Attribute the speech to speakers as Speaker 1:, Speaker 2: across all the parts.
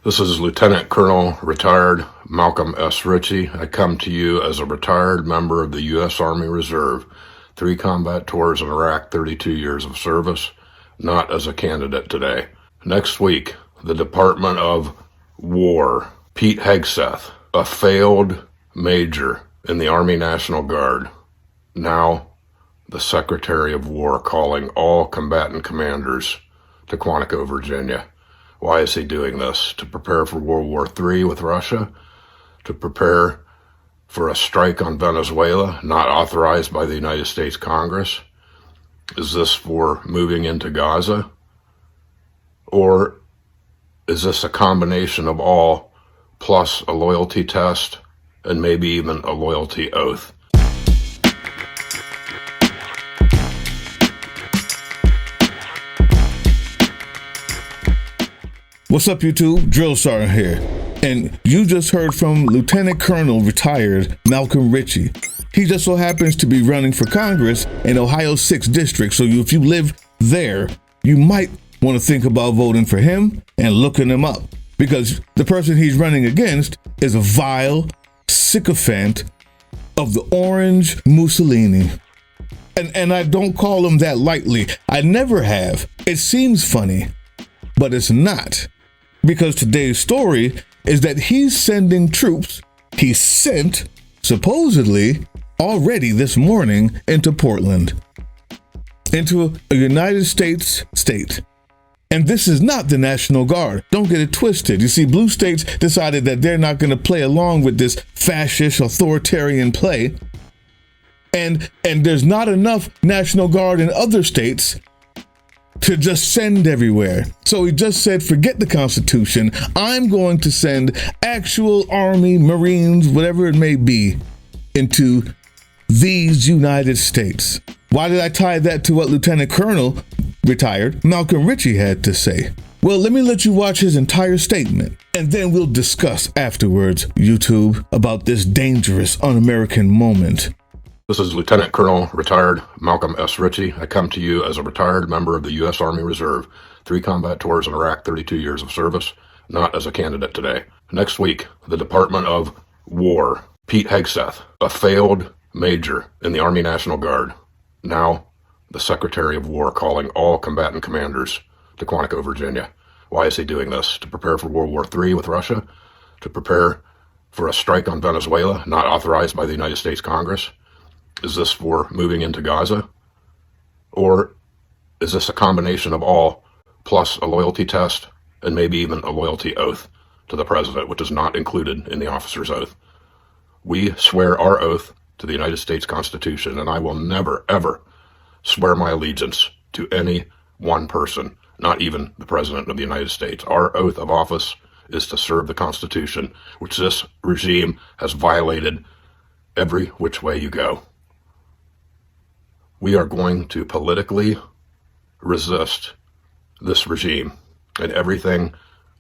Speaker 1: This is Lieutenant Colonel retired Malcolm S. Ritchie. I come to you as a retired member of the U.S. Army Reserve, 3 combat tours in Iraq, 32 years of service, not as a candidate today. Next week, the Department of War, Pete Hegseth, a failed major in the Army National Guard, now the Secretary of War, calling all combatant commanders to Quantico, Virginia. Why is he doing this? To prepare for World War III with Russia? To prepare for a strike on Venezuela, not authorized by the United States Congress? Is this for moving into Gaza? Or is this a combination of all, plus a loyalty test, and maybe even a loyalty oath?
Speaker 2: What's up, YouTube? Drill Sergeant here. And you just heard from Lieutenant Colonel retired Malcolm Ritchie. He just so happens to be running for Congress in Ohio's 6th district. So if you live there, you might want to think about voting for him and looking him up, because the person he's running against is a vile sycophant of the orange Mussolini. And I don't call him that lightly. I never have. It seems funny, but it's not. Because today's story is that he's sending troops he sent, supposedly, already this morning into Portland, into a United States state. And this is not the National Guard. Don't get it twisted. You see, blue states decided that they're not going to play along with this fascist authoritarian play. And there's not enough National Guard in other states to just send everywhere. So he just said, forget the Constitution. I'm going to send actual Army, Marines, whatever it may be, into these United States. Why did I tie that to what Lieutenant Colonel retired Malcolm Ritchie had to say? Well, let me let you watch his entire statement, and then we'll discuss afterwards, YouTube, about this dangerous, un-American moment.
Speaker 1: This is Lieutenant Colonel retired Malcolm S. Ritchie. I come to you as a retired member of the U.S. Army Reserve, 3 combat tours in Iraq, 32 years of service, not as a candidate today. Next week, the Department of War, Pete Hegseth, a failed major in the Army National Guard, now the Secretary of War, calling all combatant commanders to Quantico, Virginia. Why is he doing this? To prepare for World War III with Russia? To prepare for a strike on Venezuela, not authorized by the United States Congress? Is this for moving into Gaza? Or is this a combination of all, plus a loyalty test, and maybe even a loyalty oath to the president, which is not included in the officer's oath? We swear our oath to the United States Constitution, and I will never, ever swear my allegiance to any one person, not even the President of the United States. Our oath of office is to serve the Constitution, which this regime has violated every which way you go. We are going to politically resist this regime and everything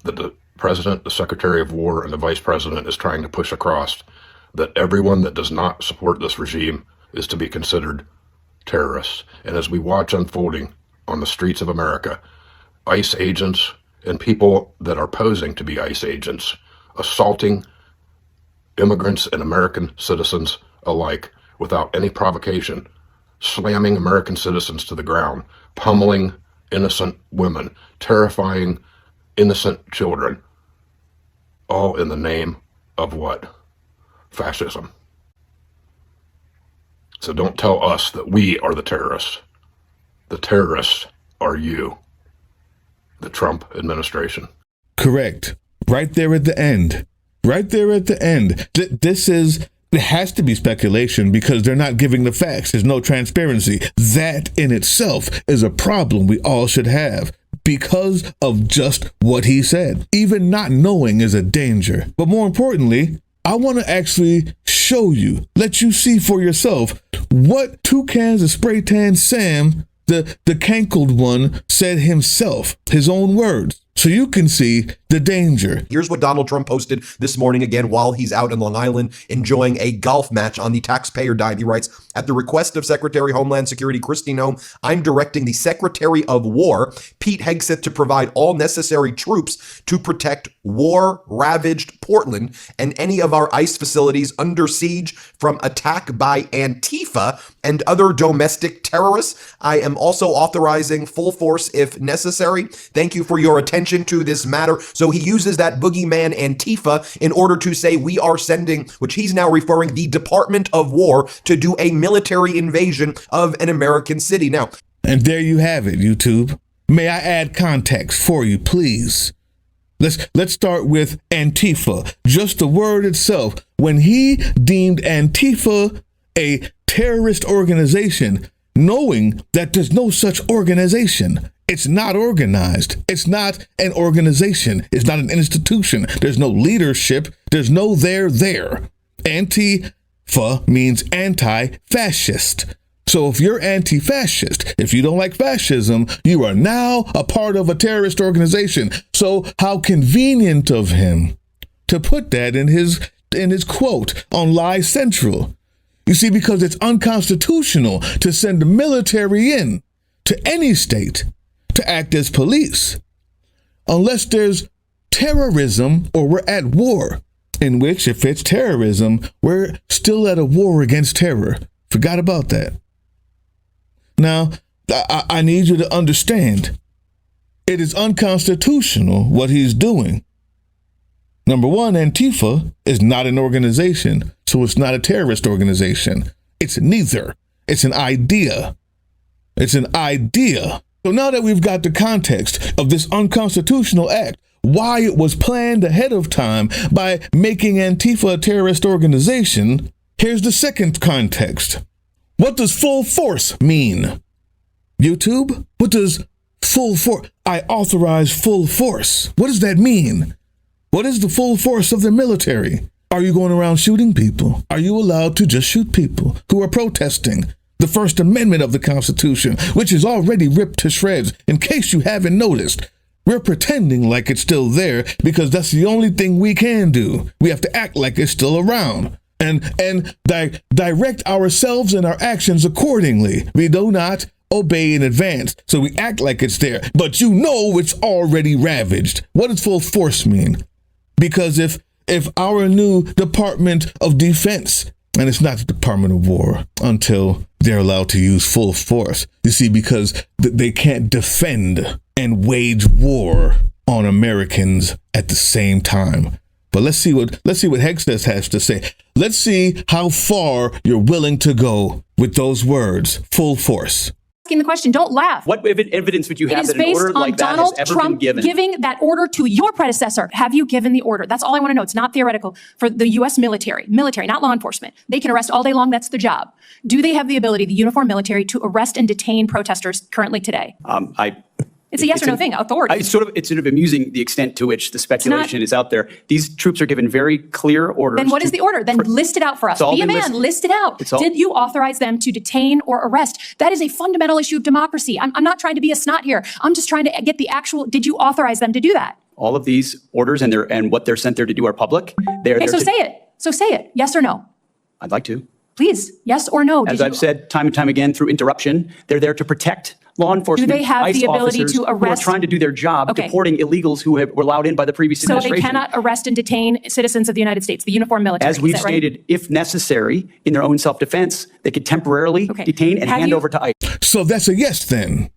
Speaker 1: that the President, the Secretary of War, and the Vice President is trying to push across, that everyone that does not support this regime is to be considered terrorists. And as we watch unfolding on the streets of America, ICE agents and people that are posing to be ICE agents assaulting immigrants and American citizens alike without any provocation, slamming American citizens to the ground, pummeling innocent women, terrifying innocent children, all in the name of what? Fascism. So don't tell us that we are the terrorists. The terrorists are you, the Trump administration.
Speaker 2: Correct. Right there at the end. Right there at the end. It has to be speculation because they're not giving the facts. There's no transparency. That in itself is a problem we all should have because of just what he said. Even not knowing is a danger. But more importantly, I want to actually show you, let you see for yourself what 2 cans of spray tan Sam, the cankled one, said himself, his own words. so you can see the danger.
Speaker 3: Here's what Donald Trump posted this morning again while he's out in Long Island enjoying a golf match on the taxpayer dime. He writes, at the request of Secretary Homeland Security Kristi Noem, I'm directing the Secretary of War, Pete Hegseth, to provide all necessary troops to protect war-ravaged Portland and any of our ICE facilities under siege from attack by Antifa and other domestic terrorists. I am also authorizing full force if necessary. Thank you for your attention to this matter. So he uses that boogeyman Antifa in order to say we are sending, which he's now referring, the Department of War to do a military invasion of an American city. Now,
Speaker 2: and there you have it, YouTube. May I add context for you, please? Let's start with Antifa. Just the word itself. When he deemed Antifa a terrorist organization, knowing that there's no such organization. It's not organized. It's not an organization. It's not an institution. There's no leadership. There's no there. Antifa means anti-fascist. So if you're anti-fascist, if you don't like fascism, you are now a part of a terrorist organization. So how convenient of him to put that in his quote on Lie Central. You see, because it's unconstitutional to send the military in to any state to act as police, unless there's terrorism or we're at war, in which if it's terrorism, we're still at a war against terror. Forgot about that. Now, I need you to understand, it is unconstitutional what he's doing. Number one, Antifa is not an organization, so it's not a terrorist organization. It's neither. It's an idea. It's an idea. So now that we've got the context of this unconstitutional act, why it was planned ahead of time by making Antifa a terrorist organization, here's the second context. What does full force mean? YouTube, what does full force? I authorize full force. What does that mean? What is the full force of the military? Are you going around shooting people? Are you allowed to just shoot people who are protesting the First Amendment of the Constitution, which is already ripped to shreds? In case you haven't noticed, we're pretending like it's still there because that's the only thing we can do. We have to act like it's still around and direct ourselves and our actions accordingly. We do not obey in advance, so we act like it's there, but you know it's already ravaged. What does full force mean? Because if our new Department of Defense, and it's not the Department of War until they're allowed to use full force, you see, because they can't defend and wage war on Americans at the same time. But let's see what Hegseth has to say. Let's see how far you're willing to go with those words, full force.
Speaker 4: The question, don't laugh.
Speaker 5: What evidence would you have that an order like that has ever been given?
Speaker 4: Giving that order to your predecessor. Have you given the order? That's all I want to know. It's not theoretical. For the U.S. military, not law enforcement. They can arrest all day long. That's the job. Do they have the ability, the uniformed military, to arrest and detain protesters currently today? It's a yes or no thing. Authority.
Speaker 5: It's sort of amusing the extent to which the speculation is out there. These troops are given very clear orders.
Speaker 4: Then what is the order? Then list it out for us. Be a man. List it out. Did you authorize them to detain or arrest? That is a fundamental issue of democracy. I'm not trying to be a snot here. I'm just trying to get the actual. Did you authorize them to do that?
Speaker 5: All of these orders and what they're sent there to do are public.
Speaker 4: So say it. So say it. Yes or no?
Speaker 5: I'd like to.
Speaker 4: Please. Yes or no?
Speaker 5: As I've said time and time again through interruption, they're there to protect law enforcement.
Speaker 4: Do they have
Speaker 5: ICE
Speaker 4: the ability
Speaker 5: officers
Speaker 4: to arrest?
Speaker 5: who are trying to do their job, deporting illegals who were allowed in by the previous administration.
Speaker 4: So they cannot arrest and detain citizens of the United States, the uniformed military.
Speaker 5: As we've stated, if necessary, in their own self-defense, they could temporarily detain and hand over to ICE.
Speaker 2: So that's a yes then.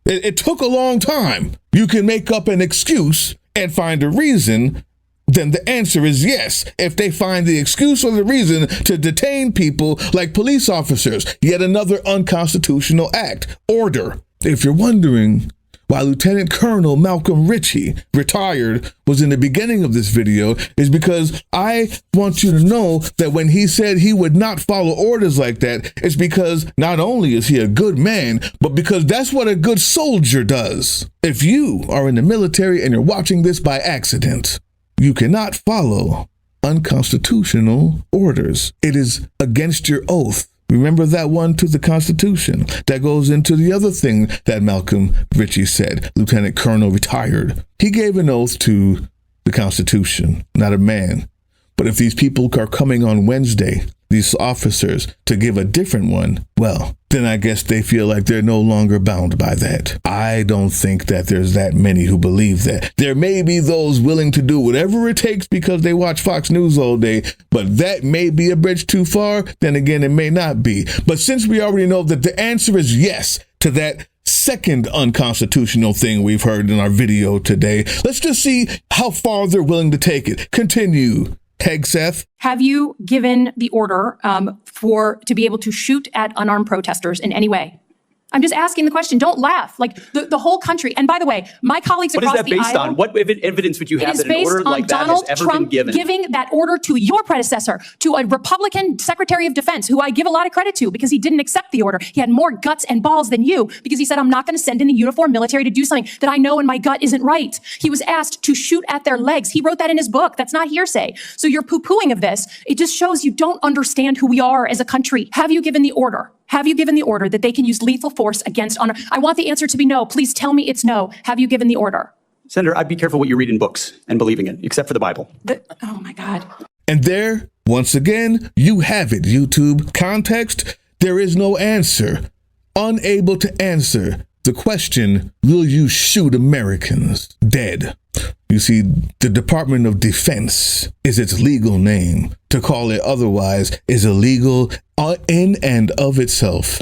Speaker 2: It took a long time. You can make up an excuse and find a reason. Then the answer is yes. If they find the excuse or the reason to detain people like police officers, yet another unconstitutional act, order. If you're wondering why Lieutenant Colonel Malcolm Ritchie, retired, was in the beginning of this video, is because I want you to know that when he said he would not follow orders like that, it's because not only is he a good man, but because that's what a good soldier does. If you are in the military and you're watching this by accident, you cannot follow unconstitutional orders. It is against your oath. Remember that one to the Constitution. That goes into the other thing that Malcolm Ritchie said, Lieutenant Colonel retired. He gave an oath to the Constitution, not a man. But if these people are coming on Wednesday, these officers, to give a different one, well, then I guess they feel like they're no longer bound by that. I don't think that there's that many who believe that. There may be those willing to do whatever it takes because they watch Fox News all day, but that may be a bridge too far. Then again, it may not be. But since we already know that the answer is yes to that second unconstitutional thing we've heard in our video today, let's just see how far they're willing to take it. Continue. Hegseth.
Speaker 4: Have you given the order to be able to shoot at unarmed protesters in any way? I'm just asking the question. Don't laugh. Like the whole country. And by the way, my colleagues across the aisle.
Speaker 5: What is that based on? What evidence would you have that an order like that has ever been given?
Speaker 4: It is based on Donald Trump giving that order to your predecessor, to a Republican Secretary of Defense, who I give a lot of credit to because he didn't accept the order. He had more guts and balls than you because he said, I'm not going to send in the uniformed military to do something that I know in my gut isn't right. He was asked to shoot at their legs. He wrote that in his book. That's not hearsay. So your poo-pooing of this, it just shows you don't understand who we are as a country. Have you given the order? Have you given the order that they can use lethal force against honor? I want the answer to be no. Please tell me it's no. Have you given the order?
Speaker 5: Senator, I'd be careful what you read in books and believing it, except for the Bible.
Speaker 4: Oh, my God.
Speaker 2: And there, once again, you have it, YouTube. Context, there is no answer. Unable to answer the question, will you shoot Americans dead? You see, the Department of Defense is its legal name. To call it otherwise is illegal in and of itself.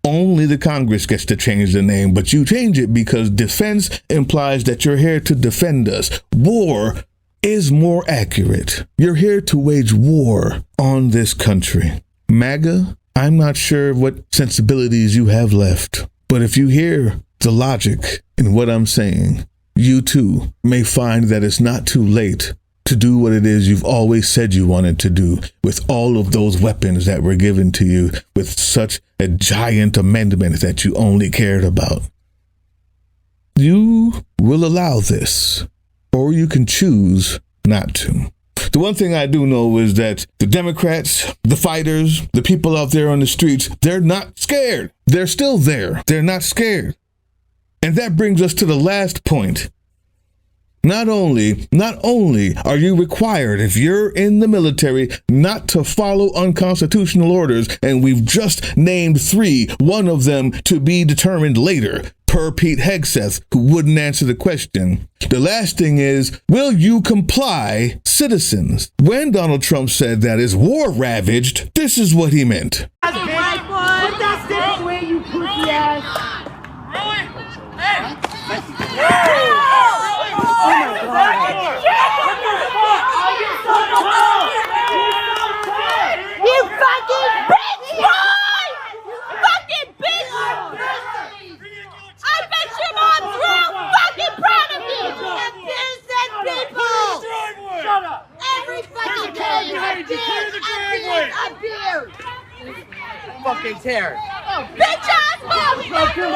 Speaker 2: Only the Congress gets to change the name, but you change it because defense implies that you're here to defend us. War is more accurate. You're here to wage war on this country. MAGA, I'm not sure what sensibilities you have left, but if you hear the logic in what I'm saying, you too may find that it's not too late to do what it is you've always said you wanted to do with all of those weapons that were given to you with such a giant amendment that you only cared about. You will allow this, or you can choose not to. The one thing I do know is that the Democrats, the fighters, the people out there on the streets, they're not scared. They're still there. They're not scared. And that brings us to the last point. Not only are you required, if you're in the military, not to follow unconstitutional orders, and we've just named 3, one of them to be determined later, per Pete Hegseth, who wouldn't answer the question. The last thing is, will you comply, citizens? When Donald Trump said that is war ravaged, this is what he meant.
Speaker 6: Put that stick away, you pussy ass. You fucking bitch, boy! Fucking bitch! I bet your mom's real fucking proud of you! Innocent people! Shut up! Every fucking day, a beer! Fucking tear! Bitch ass motherfucker!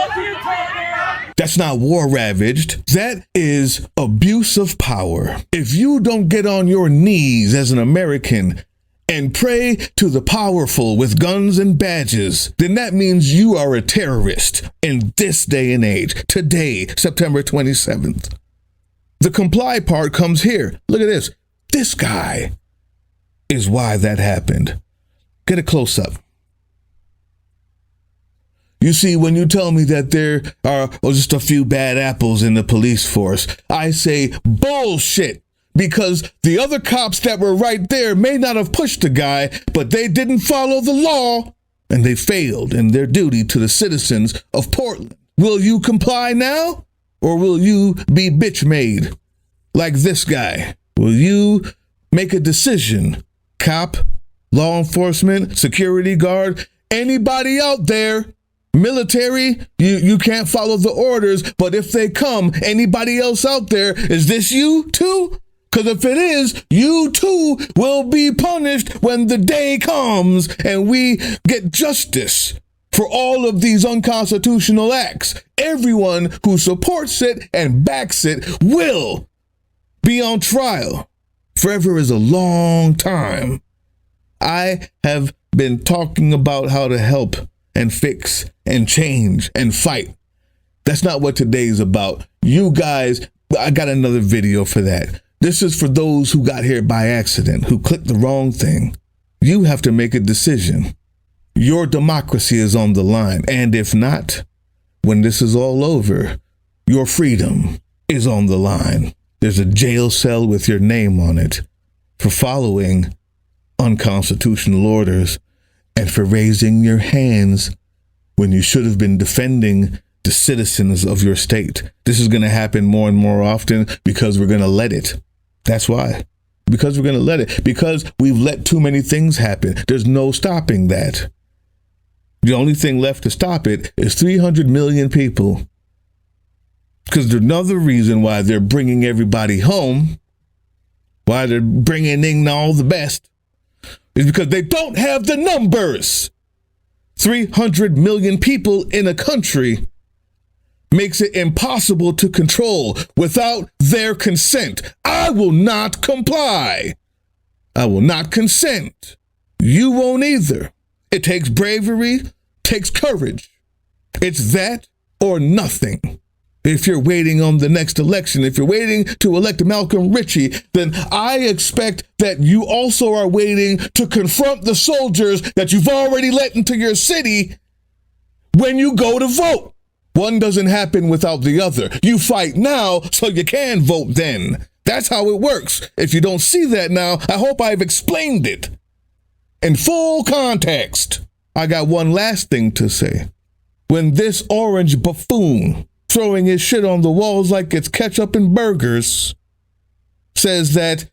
Speaker 2: That's not war ravaged. That is abuse of power. If you don't get on your knees as an American and pray to the powerful with guns and badges, then that means you are a terrorist in this day and age. Today, September 27th. The comply part comes here. Look at this. This guy is why that happened. Get a close up. You see, when you tell me that there are just a few bad apples in the police force, I say bullshit, because the other cops that were right there may not have pushed the guy, but they didn't follow the law, and they failed in their duty to the citizens of Portland. Will you comply now, or will you be bitch made like this guy? Will you make a decision? Cop, law enforcement, security guard, anybody out there? Military, you can't follow the orders, but if they come, anybody else out there, is this you too? Because if it is, you too will be punished when the day comes and we get justice for all of these unconstitutional acts. Everyone who supports it and backs it will be on trial. Forever is a long time. I have been talking about how to help and fix and change and fight. That's not what today's about. You guys, I got another video for that. This is for those who got here by accident, who clicked the wrong thing. You have to make a decision. Your democracy is on the line. And if not, when this is all over, your freedom is on the line. There's a jail cell with your name on it for following unconstitutional orders and for raising your hands when you should have been defending the citizens of your state. This is going to happen more and more often because we're going to let it. That's why. Because we're going to let it. Because we've let too many things happen. There's no stopping that. The only thing left to stop it is 300 million people. Because another reason why they're bringing everybody home, why they're bringing in all the best, is because they don't have the numbers. 300 million people in a country makes it impossible to control without their consent. I will not comply. I will not consent. You won't either. It takes bravery, takes courage. It's that or nothing. If you're waiting on the next election, if you're waiting to elect Malcolm Ritchie, then I expect that you also are waiting to confront the soldiers that you've already let into your city when you go to vote. One doesn't happen without the other. You fight now so you can vote then. That's how it works. If you don't see that now, I hope I've explained it in full context. I got one last thing to say. When this orange buffoon throwing his shit on the walls like it's ketchup and burgers says that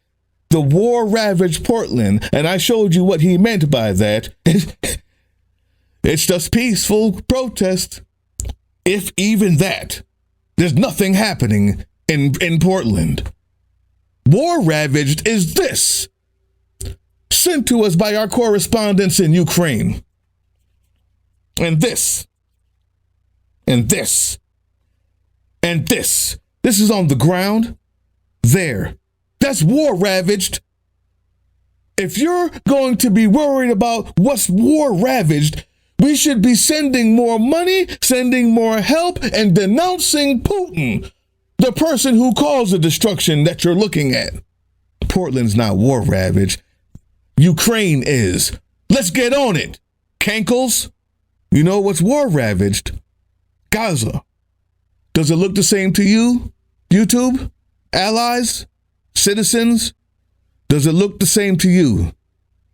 Speaker 2: the war ravaged Portland, and I showed you what he meant by that, it's just peaceful protest. If even that, there's nothing happening in Portland. War ravaged is this, sent to us by our correspondents in Ukraine. And this, and this, and this. This is on the ground. There. That's war ravaged. If you're going to be worried about what's war ravaged, we should be sending more money, sending more help, and denouncing Putin, the person who caused the destruction that you're looking at. Portland's not war ravaged. Ukraine is. Let's get on it. Cankles, you know what's war ravaged? Gaza. Does it look the same to you? YouTube? Allies? Citizens? Does it look the same to you?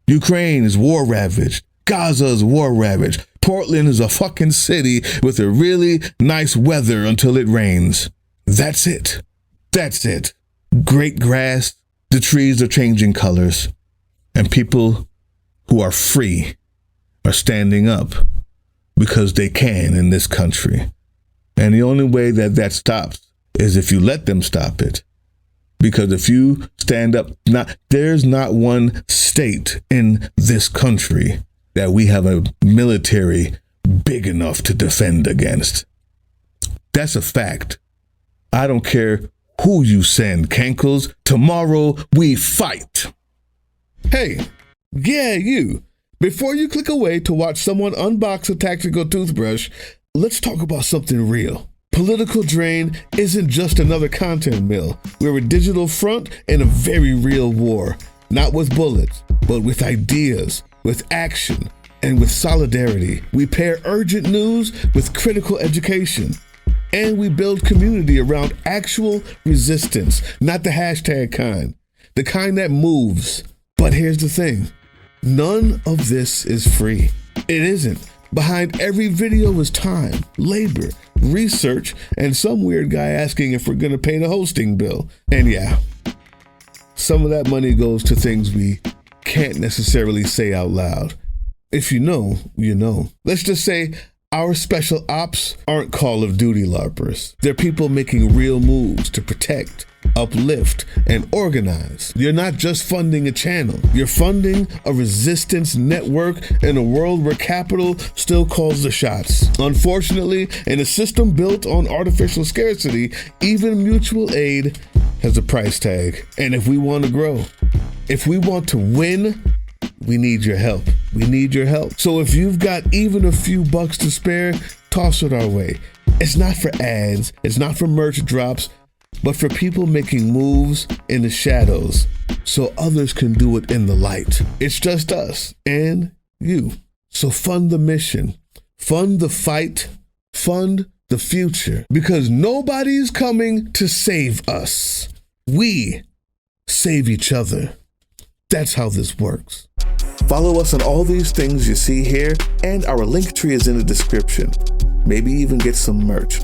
Speaker 2: Ukraine is war ravaged. Gaza is war ravaged. Portland is a fucking city with a really nice weather until it rains. That's it. That's it. Great grass. The trees are changing colors. And people who are free are standing up because they can in this country. And the only way that that stops is if you let them stop it. Because if you stand up, there's not one state in this country that we have a military big enough to defend against. That's a fact. I don't care who you send, Cankles. Tomorrow we fight. Hey, yeah, you. Before you click away to watch someone unbox a tactical toothbrush, let's talk about something real. Political Drain isn't just another content mill. We're a digital front in a very real war. Not with bullets, but with ideas, with action, and with solidarity. We pair urgent news with critical education. And we build community around actual resistance, not the hashtag kind. The kind that moves. But here's the thing. None of this is free. It isn't. Behind every video is time, labor, research, and some weird guy asking if we're going to pay the hosting bill. And yeah, some of that money goes to things we can't necessarily say out loud. If you know, you know. Let's just say our special ops aren't Call of Duty LARPers. They're people making real moves to protect, uplift, and organize. You're not just funding a channel. You're funding a resistance network in a world where capital still calls the shots. Unfortunately, in a system built on artificial scarcity, even mutual aid has a price tag. And if we want to grow, if we want to win, we need your help. We need your help. So if you've got even a few bucks to spare, toss it our way. It's not for ads, it's not for merch drops, but for people making moves in the shadows so others can do it in the light. It's just us and you. So fund the mission, fund the fight, fund the future, because nobody's coming to save us. We save each other. That's how this works. Follow us on all these things you see here, and our link tree is in the description. Maybe even get some merch.